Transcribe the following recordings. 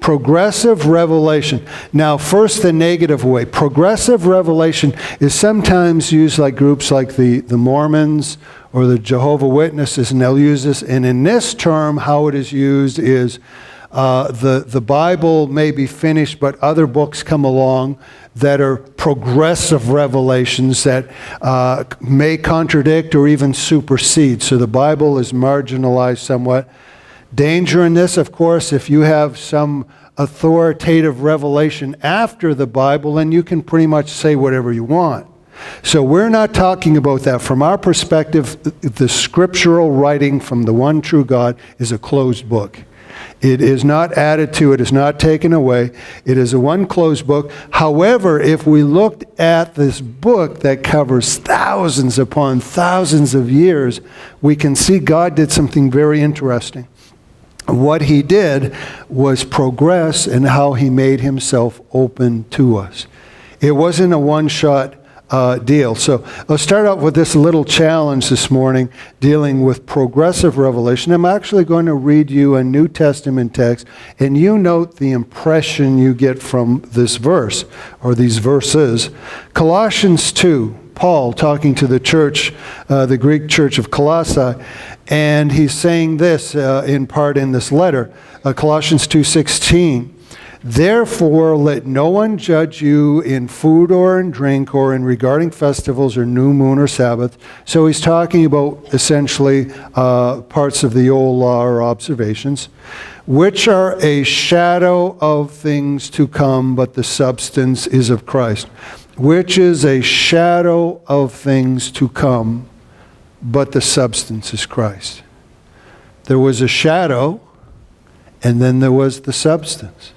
Progressive revelation. Now, first, the negative way. Progressive revelation is sometimes used like groups like the Mormons or the Jehovah's Witnesses, and they'll use this. And in this term, how it is used is the Bible may be finished, but other books come along that are progressive revelations that may contradict or even supersede. So the Bible is marginalized somewhat. Danger in this, of course, if you have some authoritative revelation after the Bible, then you can pretty much say whatever you want. So we're not talking about that. From our perspective, the scriptural writing from the one true God is a closed book. It is not added to, it is not taken away. It is a one closed book. However, if we looked at this book that covers thousands upon thousands of years, we can see God did something very interesting. What he did was progress in how he made himself open to us. It wasn't a one-shot deal. So I'll start out with this little challenge this morning dealing with progressive revelation. I'm actually going to read you a New Testament text, and you note the impression you get from this verse, or these verses. Colossians 2, Paul talking to the church, the Greek church of Colossae, and he's saying this in part in this letter, Colossians 2:16. Therefore, let no one judge you in food or in drink or in regarding festivals or new moon or Sabbath. So he's talking about essentially parts of the old law or observations, which are a shadow of things to come, but the substance is of Christ. Which is a shadow of things to come, but the substance is Christ. There was a shadow, and then there was the substance.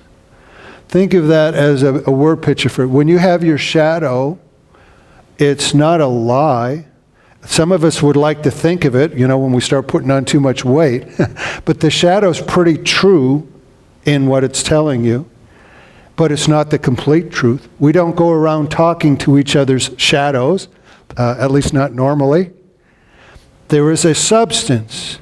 Think of that as a word picture for it. When you have your shadow, it's not a lie. Some of us would like to think of it, when we start putting on too much weight. But the shadow's pretty true in what it's telling you. But it's not the complete truth. We don't go around talking to each other's shadows, at least not normally. There is a substance.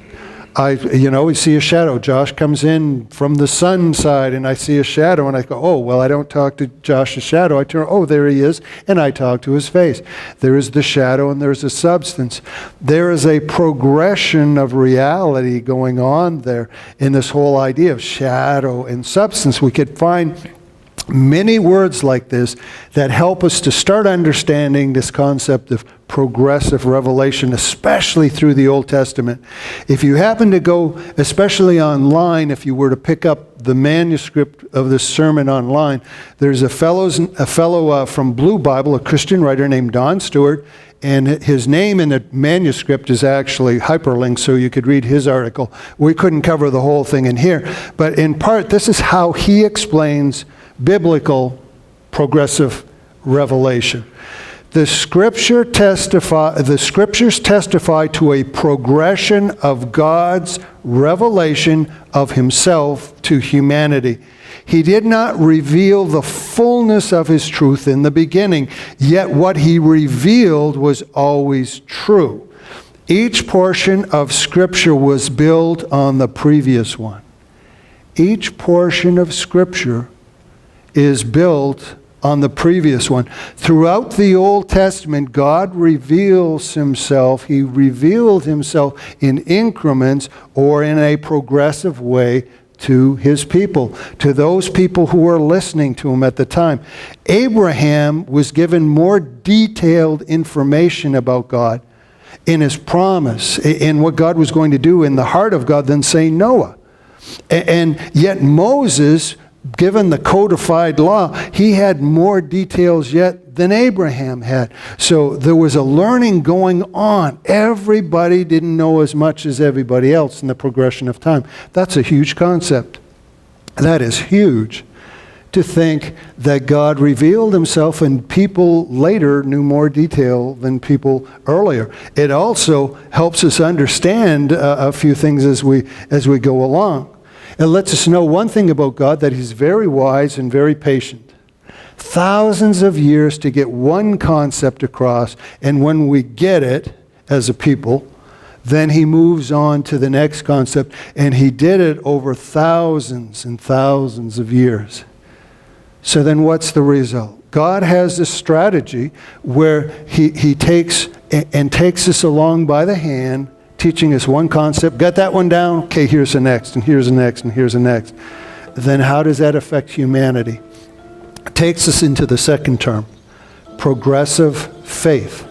We see a shadow. Josh comes in from the sun side, and I see a shadow, and I go, oh, well, I don't talk to Josh's shadow. I turn, oh, there he is, and I talk to his face. There is the shadow, and there's a substance. There is a progression of reality going on there in this whole idea of shadow and substance. We could find many words like this that help us to start understanding this concept of progressive revelation, especially through the Old Testament. If you happen to go, especially online, if you were to pick up the manuscript of this sermon online, there's a fellow from Blue Bible, a Christian writer named Don Stewart, and his name in the manuscript is actually hyperlinked, so you could read his article. We couldn't cover the whole thing in here, but in part, this is how he explains biblical progressive revelation. The scriptures testify to a progression of God's revelation of himself to humanity. He did not reveal the fullness of his truth in the beginning, yet what he revealed was always true. Each portion of Scripture was built on the previous one. Each portion of Scripture is built on the previous one. Throughout the Old Testament, God reveals himself. He revealed himself in increments or in a progressive way to his people, to those people who were listening to him at the time. Abraham was given more detailed information about God in his promise, in what God was going to do in the heart of God than, say, Noah. And yet Moses, given the codified law, he had more details yet than Abraham had. So there was a learning going on. Everybody didn't know as much as everybody else in the progression of time. That's a huge concept. That is huge, to think that God revealed himself and people later knew more detail than people earlier. It also helps us understand a few things as we go along. It lets us know one thing about God, that he's very wise and very patient. Thousands of years to get one concept across, and when we get it as a people, Then he moves on to the next concept, and he did it over thousands and thousands of years. So then what's the result? God has this strategy where he takes us along by the hand, teaching us one concept. Got that one down? Okay, here's the next, and here's the next, and here's the next. Then how does that affect humanity? It takes us into the second term, progressive faith.